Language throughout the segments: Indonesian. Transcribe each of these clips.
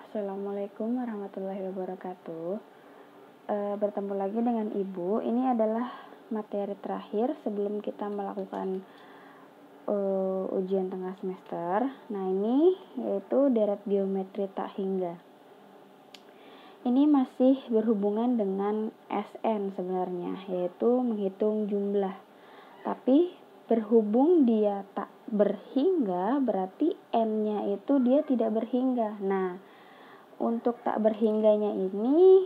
Assalamualaikum warahmatullahi wabarakatuh. Bertemu lagi dengan Ibu. Ini adalah materi terakhir sebelum kita melakukan ujian tengah semester. Nah, ini yaitu deret geometri tak hingga. Ini masih berhubungan dengan SN sebenarnya, yaitu menghitung jumlah. Tapi berhubung dia tak berhingga, berarti N-nya itu dia tidak berhingga. Nah, untuk tak berhingganya ini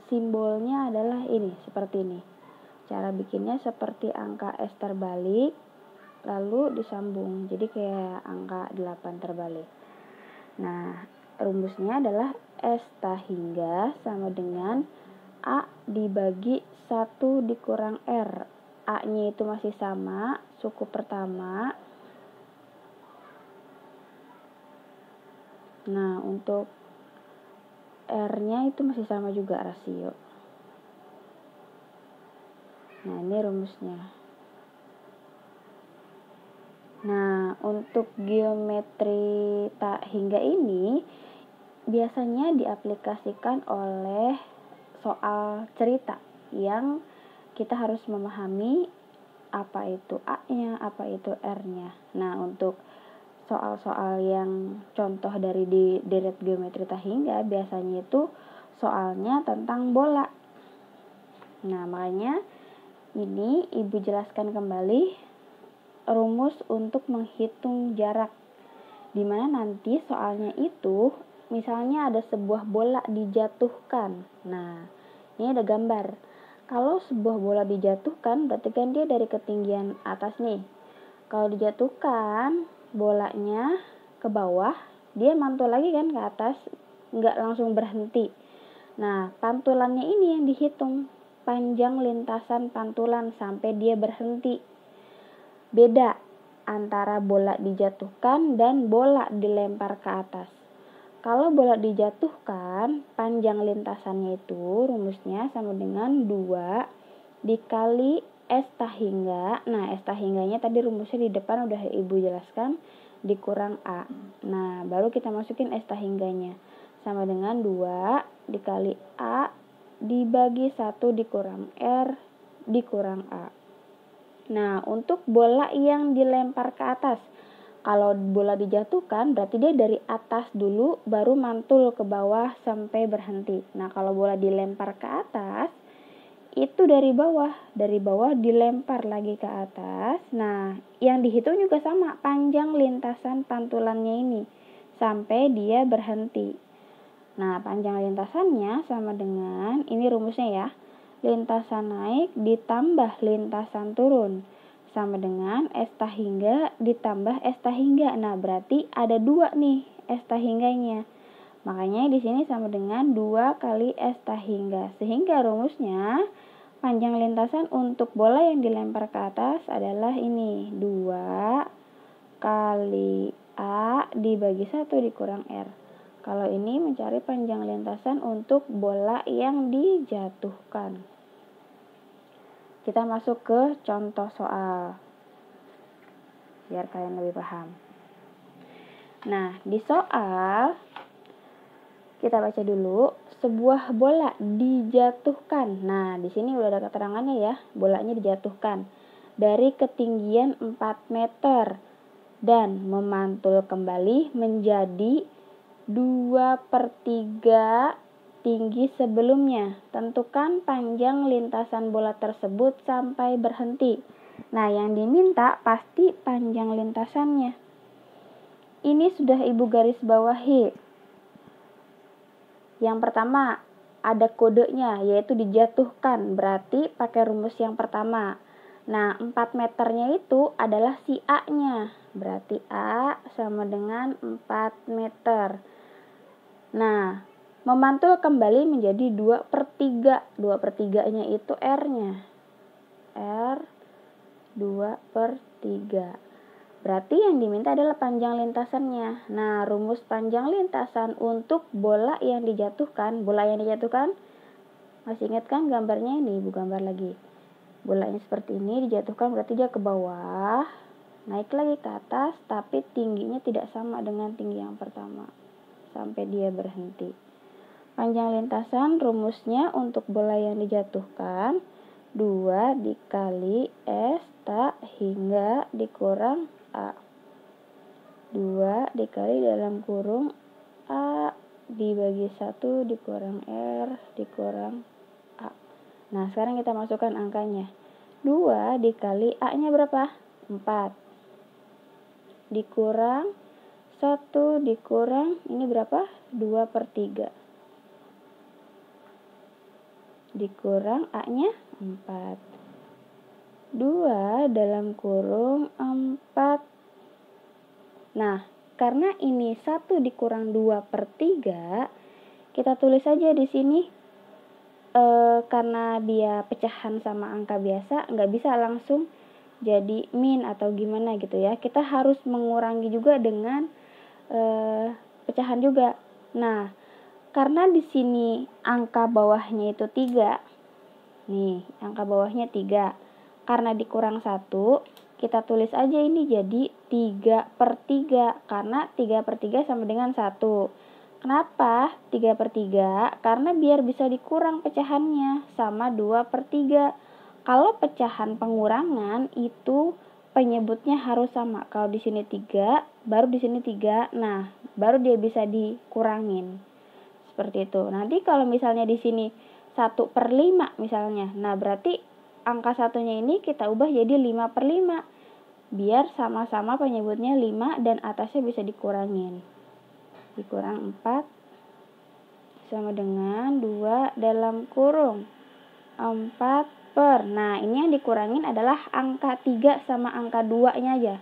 simbolnya adalah ini, seperti ini. Cara bikinnya seperti angka S terbalik lalu disambung, jadi kayak angka 8 terbalik. Nah, rumusnya adalah S tak hingga sama dengan A dibagi 1 dikurang R. A nya itu masih sama, suku pertama. Nah, untuk R nya itu masih sama juga rasio. Nah, ini rumusnya. Nah, untuk geometri tak hingga ini biasanya diaplikasikan oleh soal cerita yang kita harus memahami apa itu A-nya, apa itu R-nya. Nah, untuk soal-soal yang contoh dari di deret geometri tak hingga biasanya itu soalnya tentang bola. Nah, makanya ini Ibu jelaskan kembali rumus untuk menghitung jarak, dimana nanti soalnya itu misalnya ada sebuah bola dijatuhkan. Nah, ini ada gambar. Kalau sebuah bola dijatuhkan berarti kan dia dari ketinggian atas nih. Kalau dijatuhkan bolanya ke bawah, dia mantul lagi kan ke atas, nggak langsung berhenti. Nah, pantulannya ini yang dihitung, panjang lintasan pantulan sampai dia berhenti. Beda antara bola dijatuhkan dan bola dilempar ke atas. Kalau bola dijatuhkan, panjang lintasannya itu rumusnya sama dengan 2 dikali S tak hingga. Nah, S tak hingganya tadi rumusnya di depan udah Ibu jelaskan, dikurang A. Nah, baru kita masukin S tak hingganya. Sama dengan 2 dikali A dibagi 1 dikurang R dikurang A. Nah, untuk bola yang dilempar ke atas, kalau bola dijatuhkan berarti dia dari atas dulu baru mantul ke bawah sampai berhenti. Nah, kalau bola dilempar ke atas itu dari bawah dilempar lagi ke atas. Nah, yang dihitung juga sama, panjang lintasan pantulannya ini sampai dia berhenti. Nah, panjang lintasannya sama dengan ini rumusnya ya. Lintasan naik ditambah lintasan turun sama dengan S tak hingga ditambah S tak hingga. Nah, berarti ada 2 nih S tak hingganya. Makanya di sini sama dengan 2 kali S tak hingga. Sehingga rumusnya panjang lintasan untuk bola yang dilempar ke atas adalah ini, 2 kali A dibagi 1 dikurang R. Kalau ini mencari panjang lintasan untuk bola yang dijatuhkan. Kita masuk ke contoh soal, biar kalian lebih paham. Nah, di soal kita baca dulu, sebuah bola dijatuhkan. Nah, di sini udah ada keterangannya ya, bolanya dijatuhkan dari ketinggian 4 meter dan memantul kembali menjadi 2/3 tinggi sebelumnya. Tentukan panjang lintasan bola tersebut sampai berhenti. Nah, yang diminta pasti panjang lintasannya. Ini sudah Ibu garis bawahi. Yang pertama, ada kodenya yaitu dijatuhkan, berarti pakai rumus yang pertama. Nah, 4 meternya itu adalah si A-nya, berarti A sama dengan 4 meter. Nah, memantul kembali menjadi 2/3. 2/3-nya itu R-nya. R 2/3. Berarti yang diminta adalah panjang lintasannya. Nah, rumus panjang lintasan untuk bola yang dijatuhkan. Bola yang dijatuhkan, masih ingat kan gambarnya ini? Ibu gambar lagi. Bolanya seperti ini, dijatuhkan berarti dia ke bawah, naik lagi ke atas, tapi tingginya tidak sama dengan tinggi yang pertama. sampai dia berhenti. Panjang lintasan rumusnya untuk bola yang dijatuhkan 2 dikali S tak hingga dikurang A. 2 dikali dalam kurung A dibagi 1 dikurang R dikurang A. Nah, sekarang kita masukkan angkanya. 2 dikali A-nya berapa? 4. Dikurang 1 dikurang, ini berapa? 2/3. Dikurang A-nya 4. 2 dalam kurung 4. Nah, karena ini 1 dikurang 2/3, kita tulis aja di sini. Karena dia pecahan sama angka biasa, nggak bisa langsung jadi min atau gimana gitu ya. Kita harus mengurangi juga dengan pecahan juga. Nah, karena di sini angka bawahnya itu 3. Nih, angka bawahnya 3. Karena dikurang 1, kita tulis aja ini jadi 3/3. Karena 3/3 sama dengan 1. Kenapa 3/3? Karena biar bisa dikurang pecahannya sama 2/3. Kalau pecahan pengurangan itu penyebutnya harus sama. Kalau di sini 3, baru di sini 3. Nah, baru dia bisa dikurangin. Seperti itu. Nanti kalau misalnya di sini 1/5 misalnya. Nah, berarti angka satunya ini kita ubah jadi 5/5. Biar sama-sama penyebutnya 5 dan atasnya bisa dikurangin. Dikurang 4 sama dengan 2 dalam kurung 4 per. Nah, ini yang dikurangin adalah angka 3 sama angka 2-nya aja.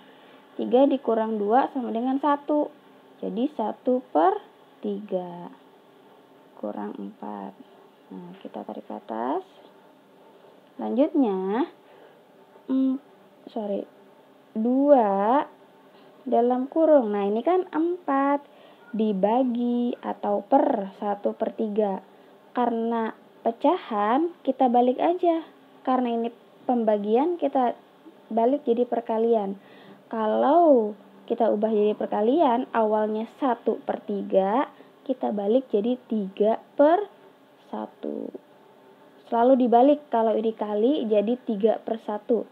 3 dikurang 2 sama dengan 1. Jadi 1/3. Kurang 4. Nah, kita tarik ke atas. Selanjutnya 2 dalam kurung. Nah, ini kan 4 dibagi atau per 1/3. Karena pecahan kita balik aja. Karena ini pembagian kita balik jadi perkalian. Kalau kita ubah jadi perkalian, awalnya 1/3, kita balik jadi 3/1. Selalu dibalik, kalau dikali jadi 3/1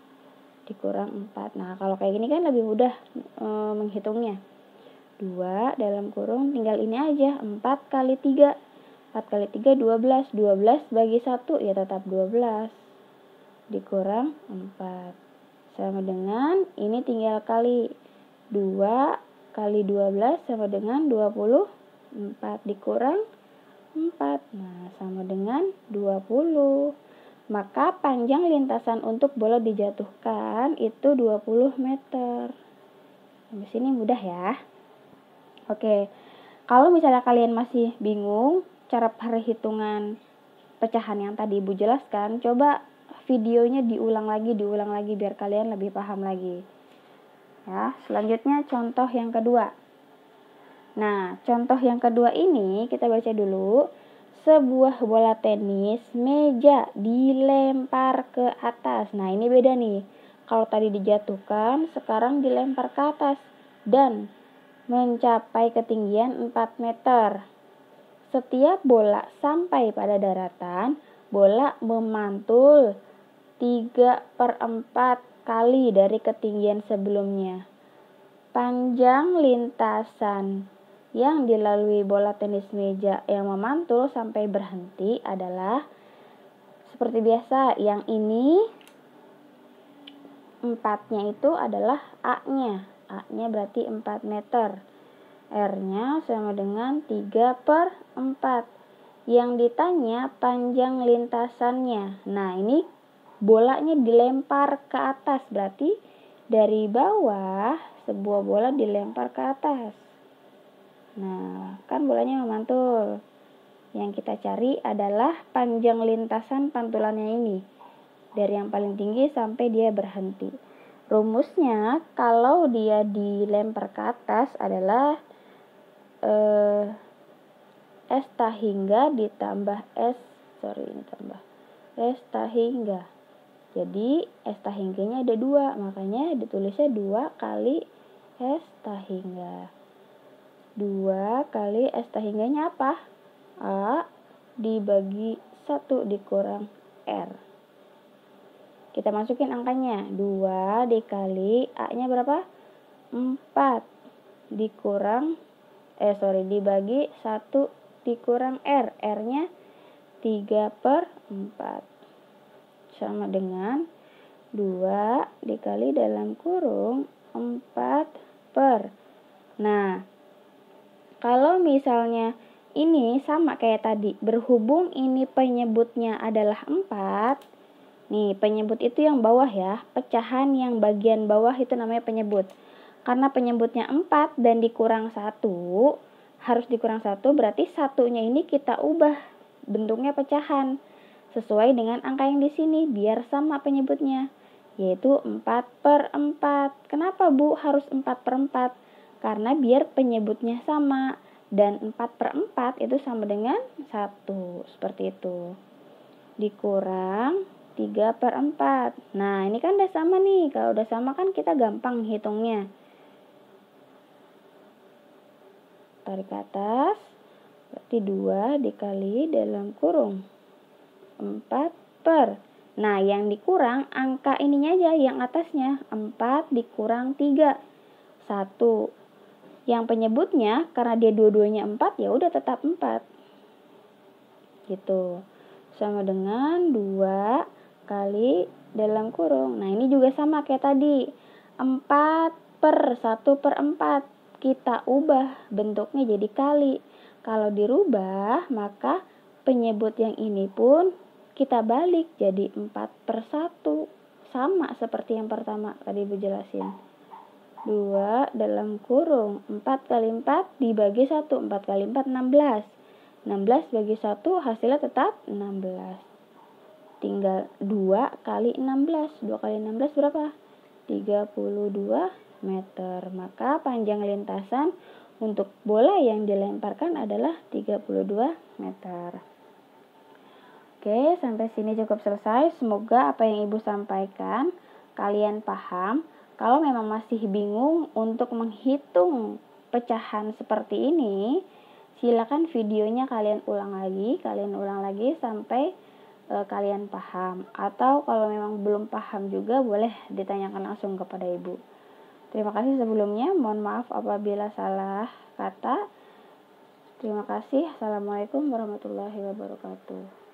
dikurang 4. Nah, kalau kayak gini kan lebih mudah menghitungnya. 2 dalam kurung, tinggal ini aja, 4 kali 3. 4 kali 3 12. 12 bagi 1 ya tetap 12. Dikurang 4. Sama dengan, ini tinggal kali. 2 kali 12 sama dengan 24. Dikurang 4. Nah, sama dengan 20. Maka panjang lintasan untuk bola dijatuhkan itu 20 meter. Sampai sini mudah ya. Oke, kalau misalnya kalian masih bingung cara perhitungan pecahan yang tadi Ibu jelaskan, coba videonya diulang lagi biar kalian lebih paham lagi. Ya, selanjutnya contoh yang kedua. Nah, contoh yang kedua ini kita baca dulu. Sebuah bola tenis meja dilempar ke atas. Nah, ini beda nih. Kalau tadi dijatuhkan, sekarang dilempar ke atas dan mencapai ketinggian 4 meter. Setiap bola sampai pada daratan, bola memantul 3/4 kali dari ketinggian sebelumnya. Panjang lintasan yang dilalui bola tenis meja yang memantul sampai berhenti adalah seperti biasa. Yang ini 4-nya itu adalah A-nya. A-nya berarti 4 meter. R-nya sama dengan 3/4. Yang ditanya panjang lintasannya. Nah, ini bolanya dilempar ke atas. Berarti dari bawah sebuah bola dilempar ke atas. Nah, kan bolanya memantul. Yang kita cari adalah panjang lintasan pantulannya ini. Dari yang paling tinggi sampai dia berhenti. Rumusnya kalau dia dilempar ke atas adalah S tahingga ditambah S tahingga. Jadi S tahingganya ada 2, makanya ditulisnya 2 kali S tahingga. 2 kali S hingganya apa? A dibagi 1 dikurang R. Kita masukin angkanya. 2 dikali A-nya berapa? 4 dibagi 1 dikurang R. R-nya 3/4. Sama dengan 2 dikali dalam kurung 4/. Nah, kalau misalnya ini sama kayak tadi, berhubung ini penyebutnya adalah 4, nih penyebut itu yang bawah ya, pecahan yang bagian bawah itu namanya penyebut. Karena penyebutnya 4 dan dikurang 1, harus dikurang 1, berarti satunya ini kita ubah bentuknya pecahan sesuai dengan angka yang di sini biar sama penyebutnya, yaitu 4/4. Kenapa Bu harus 4/4? Karena biar penyebutnya sama dan 4/4 itu sama dengan 1, seperti itu. Dikurang 3/4. Nah, ini kan udah sama nih. Kalau udah sama kan kita gampang hitungnya. Tarik ke atas. Berarti 2 dikali dalam kurung 4/. Nah, yang dikurang angka ininya aja, yang atasnya. 4 dikurang 3. 1. Yang penyebutnya, karena dia dua-duanya 4, ya udah tetap 4. Gitu. Sama dengan 2 kali dalam kurung. Nah, ini juga sama kayak tadi. 4/1/4. Kita ubah bentuknya jadi kali. Kalau dirubah, maka penyebut yang ini pun kita balik jadi 4/1. Sama seperti yang pertama tadi Ibu jelasin. 2 dalam kurung 4 kali 4 dibagi 1. 4 kali 4, 16. 16 bagi 1 hasilnya tetap 16. Tinggal 2 kali 16. 2 kali 16 berapa? 32 meter. Maka panjang lintasan untuk bola yang dilemparkan adalah 32 meter. Oke, sampai sini cukup selesai. Semoga apa yang Ibu sampaikan kalian paham. Kalau memang masih bingung untuk menghitung pecahan seperti ini, silakan videonya kalian ulang lagi sampai kalian paham. Atau kalau memang belum paham juga boleh ditanyakan langsung kepada Ibu. Terima kasih sebelumnya, mohon maaf apabila salah kata. Terima kasih. Assalamualaikum warahmatullahi wabarakatuh.